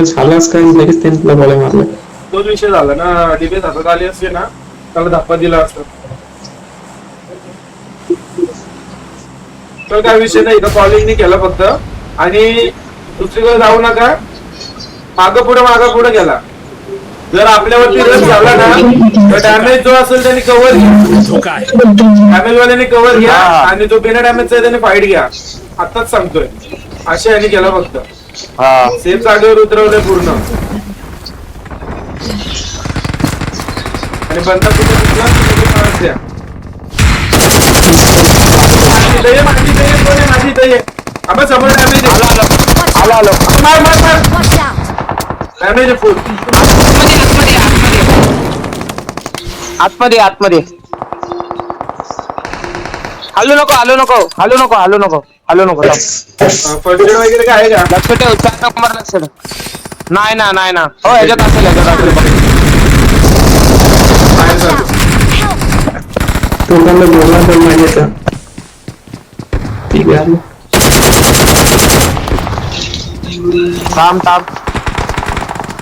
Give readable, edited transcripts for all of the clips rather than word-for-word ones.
झालाच काय लगेच त्यांनी तुला गोळ्या मारल्या. तोच विषय झाला ना. डिबेट हातात आली असते ना त्याला धप्पा दिला असता. तर काय विषय नाही. इथं कॉलिंग नाही केला फक्त. आणि दुसरीकडे जाऊ नका. मागं पुढे गेला. जर आपल्यावरती रन झाला ना तर डॅमेज जो असेल त्याने कव्हर घ्या. डॅमेज वाल्याने कव्हर घ्या आणि जो बिना डॅमेजचा आहे त्याने फाईट घ्या. आताच सांगतोय. अशा याने केला फक्त. सेफ जागेवर उतरवलंय पूर्ण. आणि बंदा कुठे द्या. माझी दये आपण समोर डॅमेज आलो डॅमेज फुल. आतमध्ये हलू नको फर्स्ट एड वगैरे काय आहे का? लक्ष ठेव 4 नंबर लक्ष ठेव. नाही ना हो ह्याच्यात असेल बाहेर चालू. दोघांना बोलला तर माहिती ठीक आहे.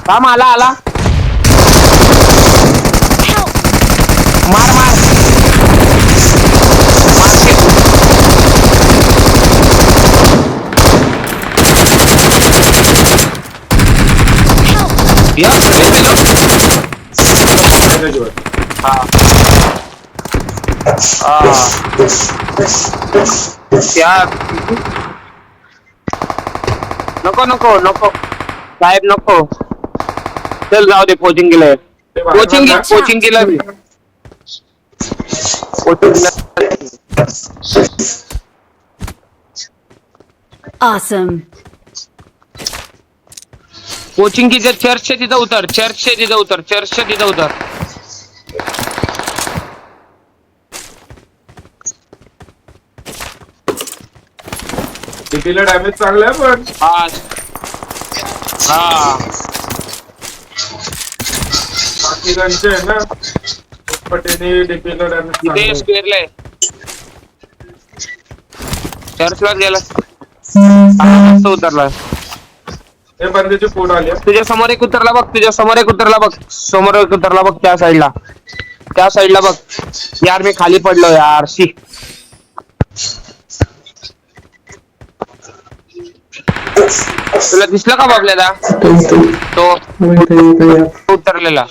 थांब आला मार नको साहेब नको. चल जाऊ दे. कोचिंग केलं मी. Awesome. कोचिंग की चर्चच्या तिथं उतर. चर्चच्या तिथं उतर. डीपीला डॅमेज चांगला आहे पण बाकी गांचे आहे ना पटेने डीपीला डॅमेज स्क्वेअरलाय. चर्चला गेला. उतरला. हे बंदेची फोड आली. तुझ्या समोर एक उतरला बघ. त्या साईडला बघ. यार मी खाली पडलो यार. तुला दिसला का बाबल्याला तो उतरलेला?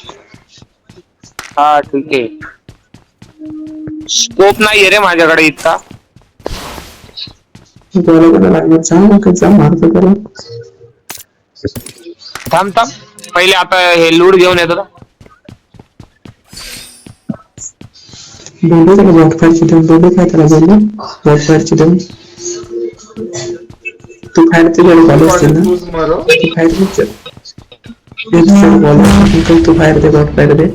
हा ठीक आहे. स्कोप नाहीये रे माझ्याकडे इतका. थांब पहिले आता हे लूड घेऊन येतो. तू फायरचे बॉल असते ना तू फायर दे बॉट फायर दे.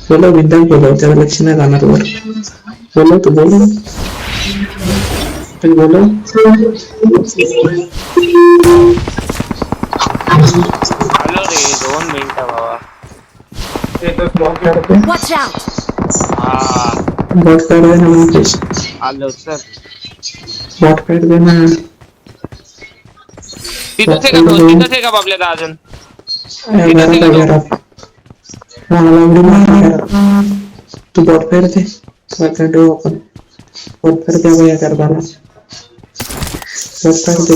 बोलो बिंदास बोलो. त्याला लक्ष नाही जाणार वर. बोलो तू बोलो आलो रे 2 मिनिटं बाबा. Watch out. बॉट फायर दे ना मुकेश. आलो सर. बॉट फायर दे ना. तिथंच आहे का बाबल्याला अजून? तू बॉट फायर दे. आपण बॉट फायर द्या भैया गरबाला. बॉट फायर दे.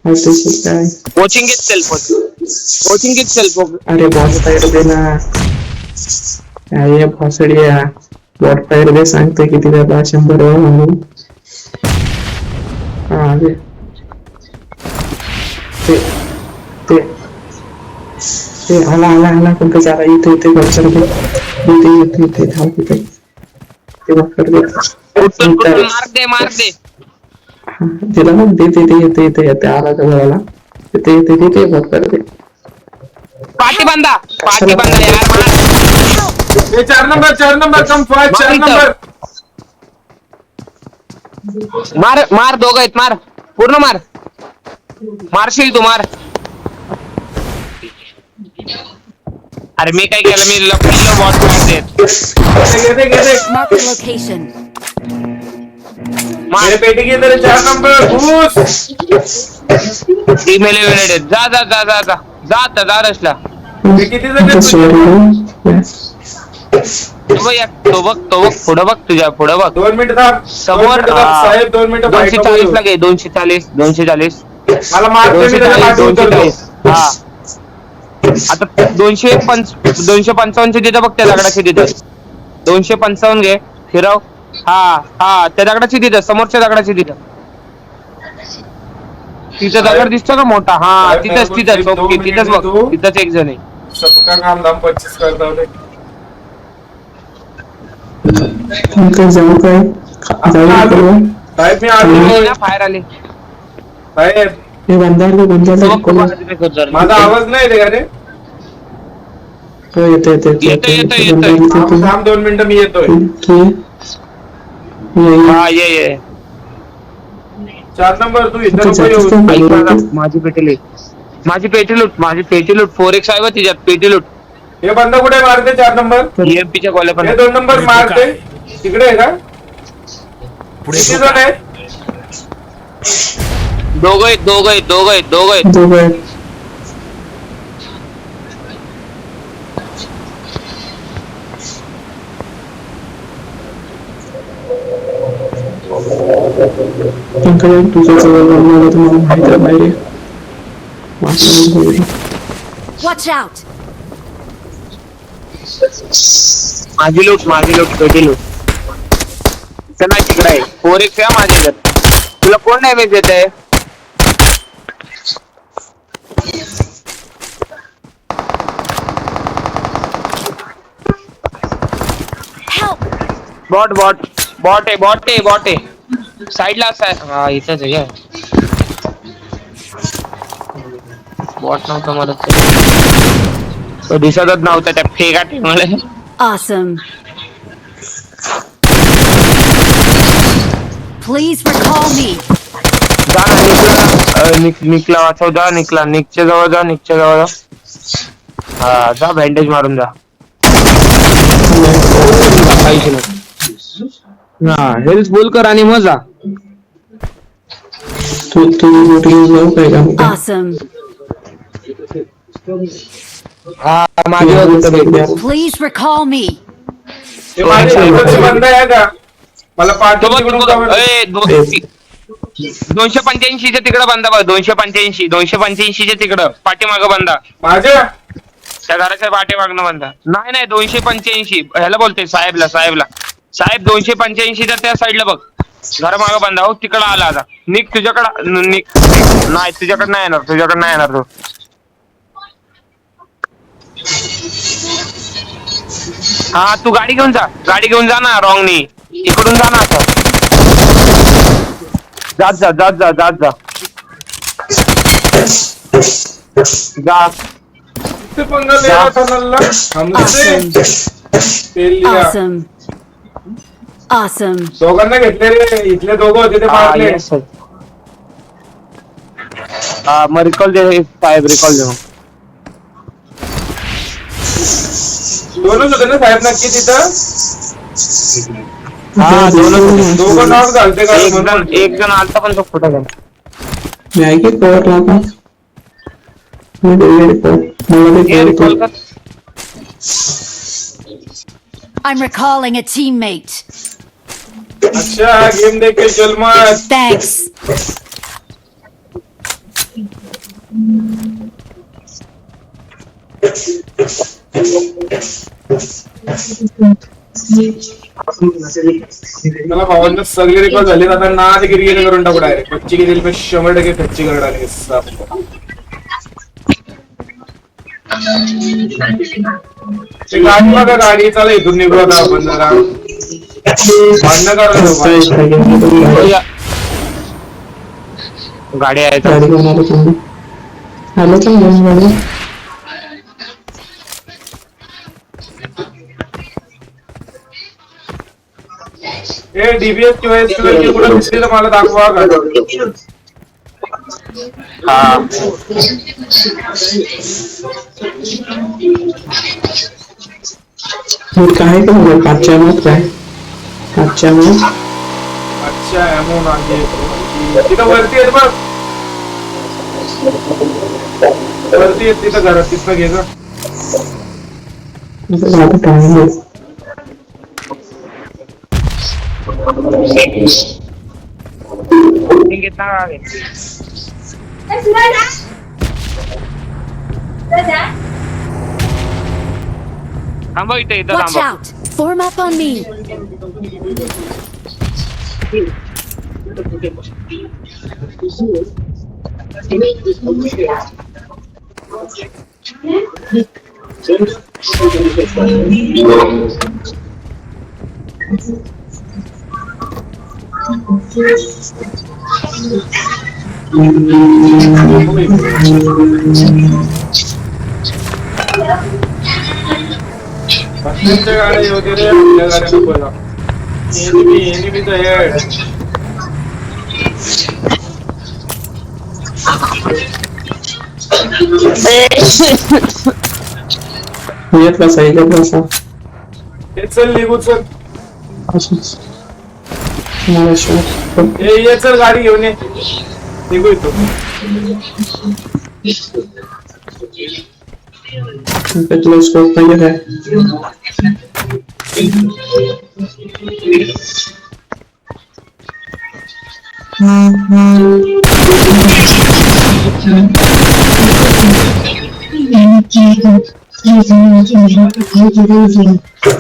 आज काय कोचिंग घेत सेल्फ. अरे बॉट फायर दे ना. काय फसडिया. बॉट फायर दे सांगते किती त्याला 100 म्हणून. हा दे ते आला कोणतं जागा इथे बॉक्सर दे. इथे थांब तिथे ते बॉक्सर दे. मार्क दे. तिला मग दे येते आला जवळला येते बॉक्सर दे. पाठी बांधा यार. 4 नंबर कम फास्ट. 4 नंबर मार. दोघं आहेत. मार पूर्ण मारशील तू. मार. अरे मी काय केलं. मी लपलेलो बॉट मारते. Mark the location. मेरे पेटी के अंदर 4 नंबर घुस. Team eliminated. जा जा जा जा जा जा आता जा रशला. ते किती जण आहेत तुझे? तो बघ पुढं बघ तुझ्या पुढं बघ 2 मिनिटं थांब. समोर. साहेब 2 मिनिटं 240 लागे 240. मला मारतोय मी त्याला पाठवून करतो. 240. हा आता 255 तिथं बघ त्या दगडाची तिथं 255 घे फिरव. हा त्या दगडाची तिथं समोरच्या दगडाची तिथं दगड दिसतो का मोठा. हा तिथंच ओके तिथंच बघ तिथंच एक जण आहे. सबका काम दाम 25 करता होते. जाऊ काय साहेब मी आलो. फायर आले. साहेब हे बंदार माझा आवाज नाही येते का रे? येते थांब 2 मिनिटं मी येतोय. हा ये 4 नंबर तू इथं नको येऊ. माझी पेटी लूट 4x आहे बा तिच्यात पेटी लूट. हे बंद कुठे मारते 4 नंबर? ईएमपीच्या गोल्या पण हे 2 नंबर मारते तिकडे आहे का? किती जण आहेत? दोघं आहेत. तुझ्या जवळ तुम्हाला माहिती आहे बाहेर Watch out! माझी लूट पेटी लूट. नाही तिकडे आहे 4x आहे माझ्याकडे. तुला कोण डॅमेज देत आहे? Help! बॉट आहे साईडला हा इथंच आहे. बॉट नव्हतं मला तो दिसतच नव्हता त्या फेका टीमला. Awesome. Please recall me. जा ना निकला वाचव. जा निकच्या जवळ जा. हा जा बँडेज मारून जा. हा हेल्थ फुल कर आणि मग जा. Awesome. हा माझ्या Please recall me. हे माझ्या इकडचे बंद आहे का? मला पाठवून तिकडून का बरं? 285च्या तिकडं बांधा बघ. 285च्या तिकडं पाठीमागं बांधा. माझ्या त्या घराच्या पाठीमागनं बांधा. नाही 285 ह्याला बोलते साहेब 285च्या त्या साईडला बघ. घर मागं बांधा. हो तिकडं आला आता. निक तुझ्याकडं नाही तुझ्याकडं नाही येणार तो. हा तू गाडी घेऊन जा ना. रॉंगनी इकडून जा ना. आता जात जा. किती पंगा ले रहा था नल्ला हमसे तेल लिया. Awesome. दोघांना घेतले रे. इथले दोघं होते ते मारले. मग रिकॉल दे साहेब. दोनच होते ना साहेब नक्की तिथं? हा दोघं नॉक घालते का म्हणून? एक जण आलता पण तो खोटा झाला. I'm recalling a teammate. अच्छा गेम देख के चल मत. Thanks. मला भावांना सगळे रिकॉल झाले. आता ना ते गिरगिरी करून टाकू डायरेक्ट. कच्ची गिरी 100% कच्ची कर डाले. गाडी बघा. गाडी चला इथून निघू आता आपण जरा भांडणं करा. गाडी आहे ए डीबीएस किंवा एसक्यूएल कुठे दिसली तर मला दाखवा. हा काय का काच्या मत काय काच्या मत अच्छा अमो नागे तिथं वरती येत बघ वरती येत तिथं घरात तिथं घे ग माझं टाइम आहे. थांबा इथं Watch थांबा. out! Form up on me! त्यांच्या गाड्या येऊ दे रे आपल्या गाड्या नको एनिमीचं हेड येत कसा येत कसा हे चल निघू चल असंच मला शोध ये चल गाडी घेऊन ये निघू येतो तुला स्कोप पाहिजे काय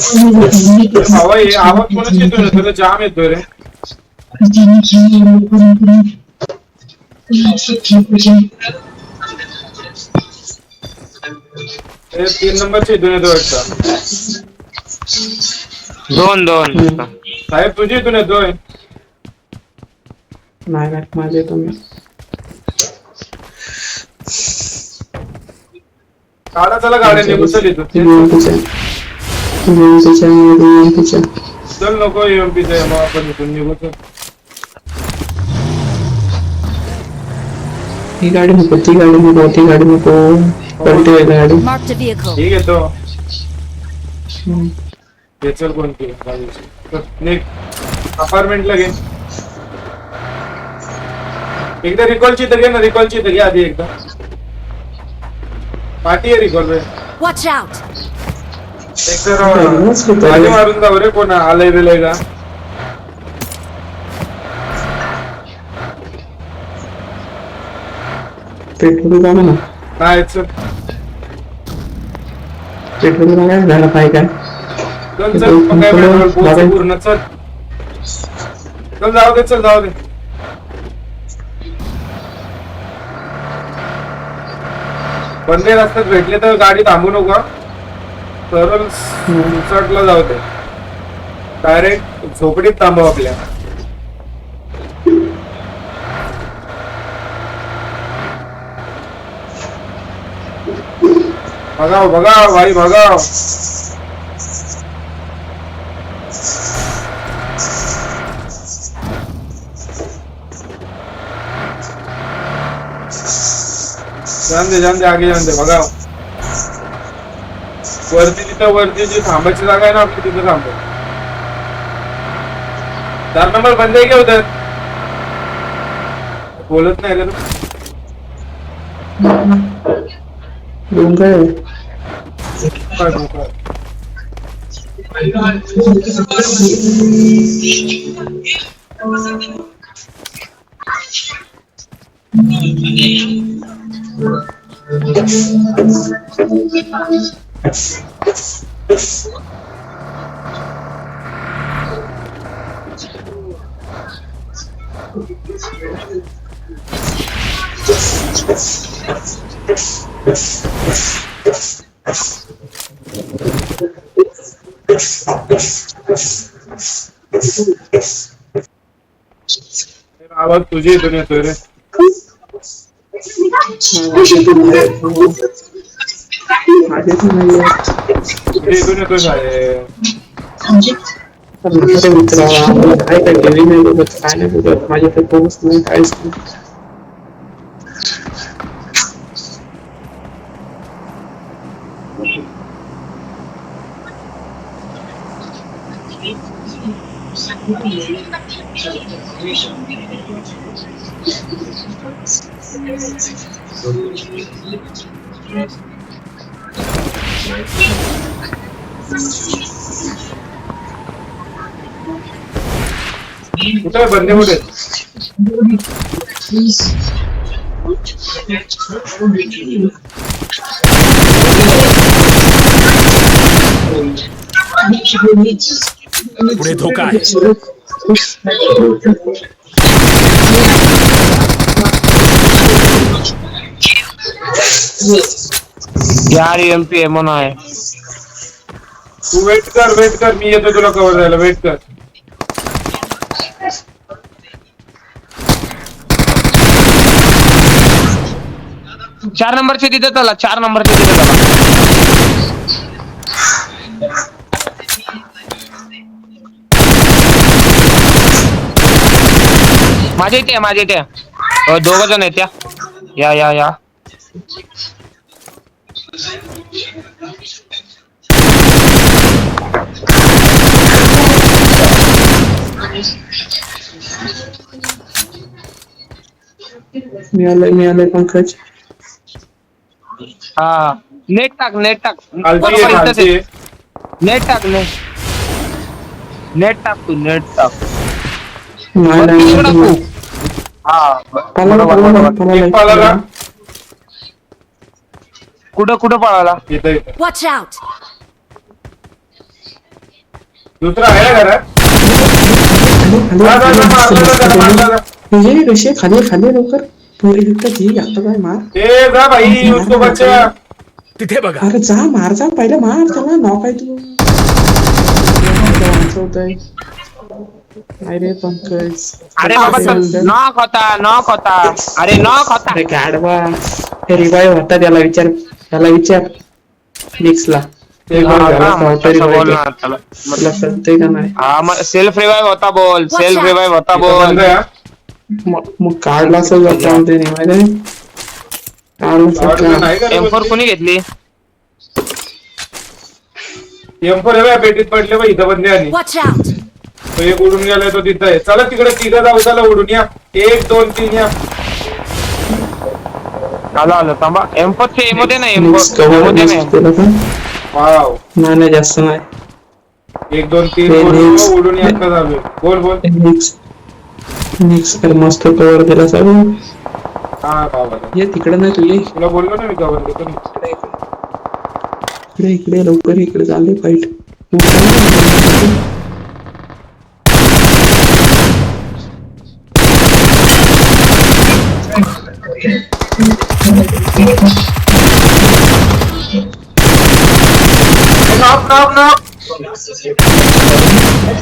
भावा हे आवाज कोणाच येतोय रे तुला जाम येतोय रे हे 3 नंबरच्या इथून येतो वाटतं दोन साहेब तुझ्या इथून येतोय नाही नाही माझे तुम्ही काढा चला गाड्या निघू चल इथून चल नको एमपीचं मग आपण इथून निघू चल ही गाडी नको ती गाडी नको ती गाडी नको पलटी आहे गाडी Marked a vehicle. ठीक आहे तो हे चल कोणती निघ अपार्टमेंटला घे एकदा रिकॉलची तर घे ना रिकॉलची तर घे आधी एकदा पार्टी आहे रिकॉल रे Watch out! एक तर गाडी मारून जाऊ रे कोण आलंय बिलय का पेट्रोल का ना नाही चल पेट्रोल काय झालं पाहिजे काय चल चल मग काय पेट्रोल पोहोच पूर्ण चल चल जाऊ दे बंदे रस्त्यात भेटले तर गाडी थांबू नका सरळ रिसॉर्टला जाऊ दे डायरेक्ट झोपडीत थांबव आपल्या भगाव भाई भगाव जान दे आगे जान दे भगाव वरती जी थांबायची जागा आहे ना आपली तिथे थांबव 4 नंबर बंदे घे होतात बोलत नाही रे डोंगर आवाज तुझी इथून येतोय रे इथून येतोय साहेब काय काय टीव्ही नाही बघत काय नाही बघत माझ्या तर फोनच नाही काहीच नाही कुठे बंदे कुठे पुढे धोका आहे. यार एमपी एमओ आहे. तू वेट कर मी येतो तुला कव्हर द्यायला वेट कर. चार नंबरचे तिथे चला 4 नंबरचे तिथे चला. माझ्या इथे दोघ जण आहेत या मिळालंय पंकज. हा नेट टाक खालची आहे, खालची आहे. नेट टाक तू नेट टाक. नाही वरती नाही टाकू. हा बरोबर. एक पालाला कुठं पळाला? इथं इथं. Watch out! दुसरा आहे ना घरात कशी खाली लवकर पुरी आता काय मार. ए जा भाई उसको बच्चा. तिथे बघा. अरे जा पहिला मार त्याला नॉक आहे तू. वाचवतोय. अरे पंकज अरे बाबा नॉक होता अरे नॉक होता. अरे गाडवा रिवाईव्ह होता त्याला विचार निक्सला कळतंय का नाही. हा सेल्फ रिवाइव्ह होता बोल. बंद आहे, हा. मग काढला असं जाता नाही माहिती आवडलं नाही का रे? M4 कोणी घेतली? M4 आहे बा, पेटीत पडले बा इथं बंदे आणि Watch out! तो एक उडून गेलाय तो तिथं आहे. चला तिकडे तिघं जाऊ चला उडून या. 1 2 3 या. आलो थांबा. M4 चे एमो दे ना. एमो दे ना. वाव नाही जास्त नाही. 1 2 3 उडून या का झालोय. बोल निक्स कर मस्त कव्हर केला सगळं. हा बाबा ये तिकडे नाही तू ये तुला बोललो ना मी कव्हर देतो ना. इकडे लवकर इकडे चालले फाईट. Knock.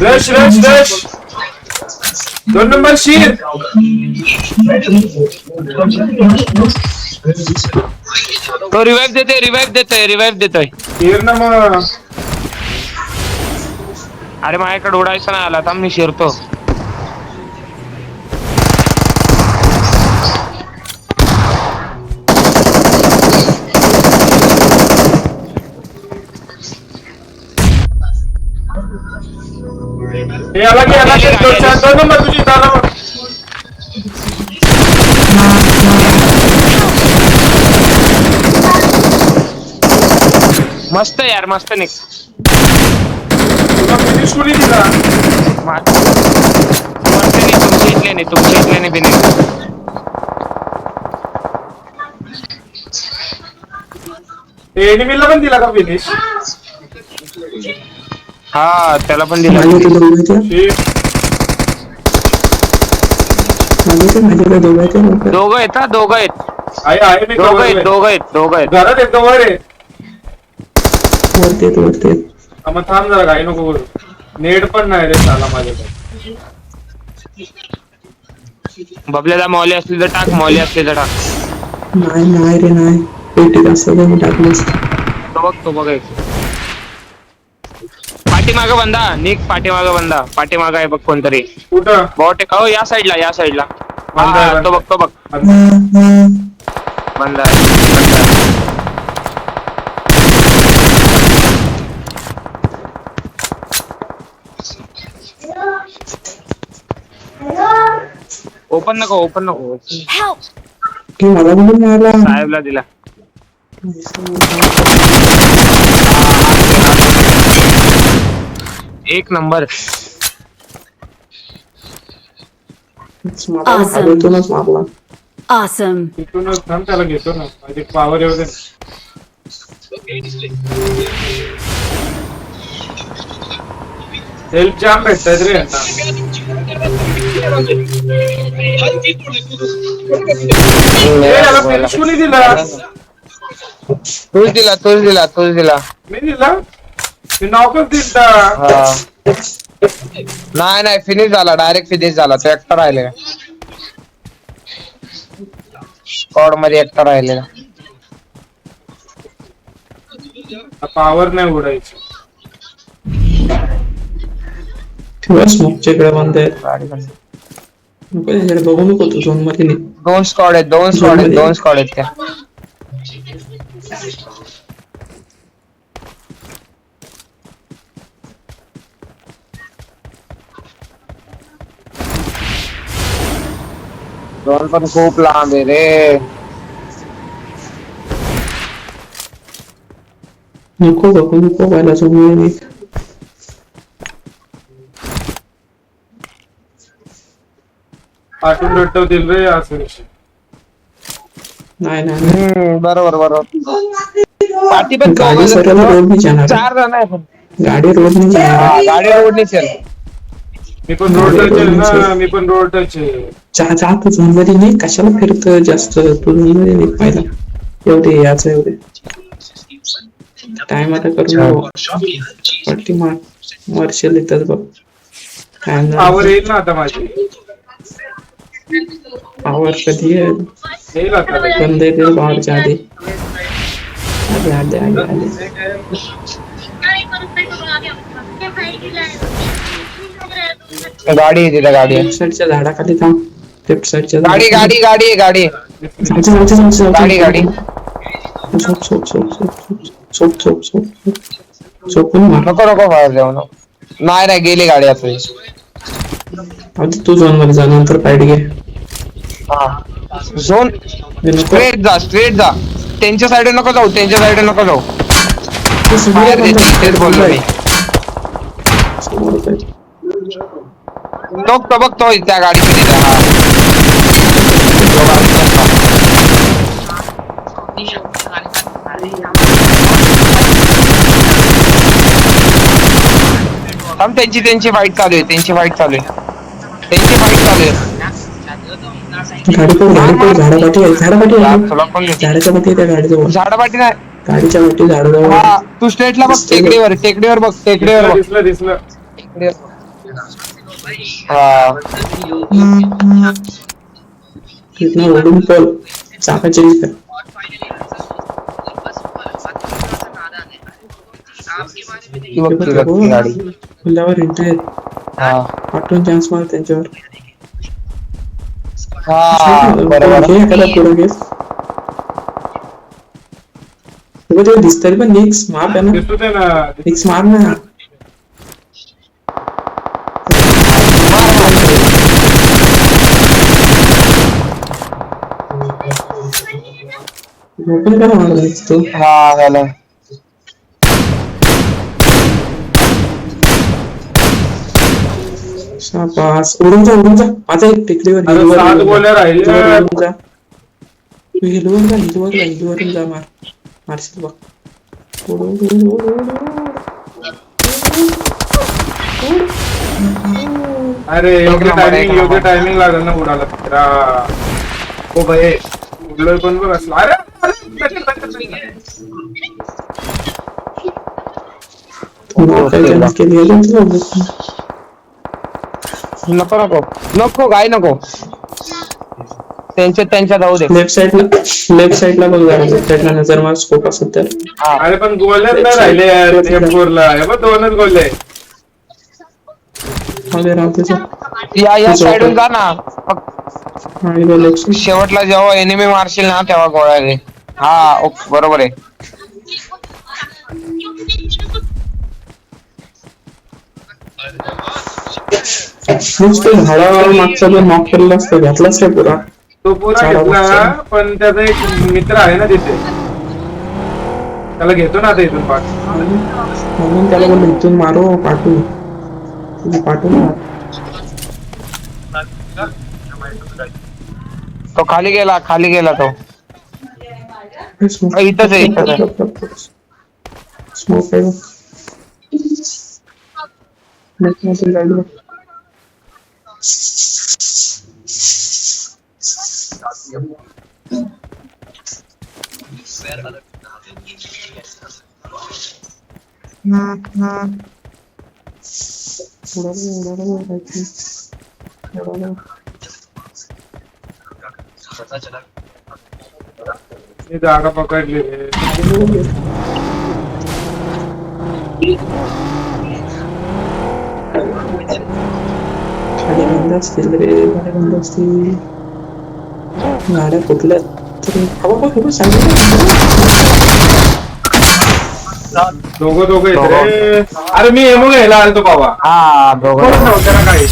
Rush. 2 नंबर शीर. तो रिवाइव्ह देतोय. शीर ना मग. अरे माझ्याकडे उडायचं नाही आला. थांब मी शिरतो. याला 2 नंबर तुझी झाला मग. मस्त यार मस्त निक. तुला फिनिश कोणी दिला? तुमच्या इथल्याने फिनिश. एनिमीला पण दिला का फिनिश? हा त्याला पण दिला. दोघं आहेत. आहे मी दोघं आहेत. घरात एक वर आहे. वरती मग थांब जरा काही नको करू. नेट पण नाही रे साला माझ्याकडे. बबल्याला मॉली असली तर टाक. नाही रे नाही पेटीत असं मी टाकलंच. तो बघ पाठीमाग बंदा पाठीमाग आहे बघ कोणतरी. कुठं? बॉट हो या साईडला. बंद आहे. तो बघ बंदा Hello. ओपन नको Help! की मला म्हणून मिळाला. साहेबला दिला. एक नंबर. मारला मारला. Awesome. तिथूनच थांब, त्याला घेतो ना, माझी पावर येऊ दे. हेल्प जाम भेटतायत रे यांना. ए, याला finish कोणी दिला? तूच दिला. मी दिला? मी नॉकच दिलता. हा. नाही फिनिश झाला, डायरेक्ट फिनिश झाला. तो एकटा राहिलेला स्क्वॉड मध्ये, एकटा राहिलेला. पावर नाही उडायची. ठेवा स्मोकच्या इकडे बंद आहे. गाडी बंद. नको त्याच्याकडे बघू नको तू झोन मध्ये नाही. दोन स्क्वॉड आहेत त्या. दोन पण खूप लांब आहे रे. नको बघू नको व्हायला झोन मध्ये नाही. आठवून भेटवतील रे असं विषय. नाही बरोबर. पाठी पण गाडी सरळ रोड नाही जाणार. 4 जण आहे पण. गाडी रोड नाही जाणार. गाडी रोड नाही चल. मी पण रोड टच आहे ना, मी पण रोड टच आहे. जा तू झोन मध्ये नाही. कशाला फिरत जास्त तू झोन मध्ये नाही. पाहिला एवढे याच एवढे टाइम आता करून पट्टी मार्शल येतात बघ. पावर येईल ना आता माझी. पावर कधी येईल आता. बंद येते पावरच्या आधी. आले गाडी आहे तिथे. गाडी लेफ्ट साईडच्या झाडाखाली थांब. लेफ्ट साईडच्या गाडी गाडी झोपून मार. नको बाहेर जाऊ. नाही गेली गाडी आता. आता तू झोन मध्ये जा, नंतर फाईट घे. झोन स्ट्रेट जा. त्यांच्या साईड नको जाऊ. तेच बोललो मी. तो बघतोय त्या गाडीमध्ये. त्यांची फाईट चालू आहे. झाडाच्या पाठी त्या गाडीजवळ. झाडापाठी नाही. गाडीच्या पाठी झाडाजवळ. हा तू स्ट्रेटला बघ. टेकडीवर बघ. दिसलं. हा तिथनं ओढून पळ. चाका चेंज कर. गाडी. खुल्यावर हिंट आहेत. हा पाठवून चान्स मार त्यांच्यावर. बरोबर. एखादा पुढे घे. तेव्हा दिसतंय पण निक्स मार आहे ना. दिसतोय ना. निक्स मार ना. ओपन करा मारला तो. हा झालं. शाबास. उडून जा. माझा एक टेकडीवर अरे 7 गोळ्या राहिल्या. तू हिलवरून जा मारशील बघ. अरे योग्य टायमिंग लागल ना उडाला. हो भाई उडलोय पण बघ असला. अरे नको गाय नको. त्यांच्या जाऊ दे. लेफ्ट साइडला बघ जरा. लेफ्ट साइडला नजर मार. स्कोप असेल तर. अरे पण गोळ्याच नाही राहिले यार. M4ला हे बघ 2च गोळ्या. या साइडून जा ना. शेवटला जेव्हा एनिमी मारशील ना तेव्हा गोळ्या घे. हा बरोबर आहे. नुसतं झाडावर मागचा जो नॉक केलेला असतो घातलाच काय पुरा तो पुरा चारा घेतला बघतो. पण त्याचा एक मित्र आहे ना तिथे त्याला घेतो ना आता इथून पाठ म्हणून त्याला बोललो इथून मारो पाठवू तुम्ही पाठवू ना तो खाली गेला तो स्मोक इथंच आहे. स्मोक आहे नेटमध्ये जाईल बघ. उडालो. मी जागा पकडली गाड्या बंद असतील रे गाड्या बंद असतील गाड्या कुठल्या तरी दोघं आहेत रे अरे मी एमो घ्यायला आलतो बाबा हा दोघं नव्हतं ना काही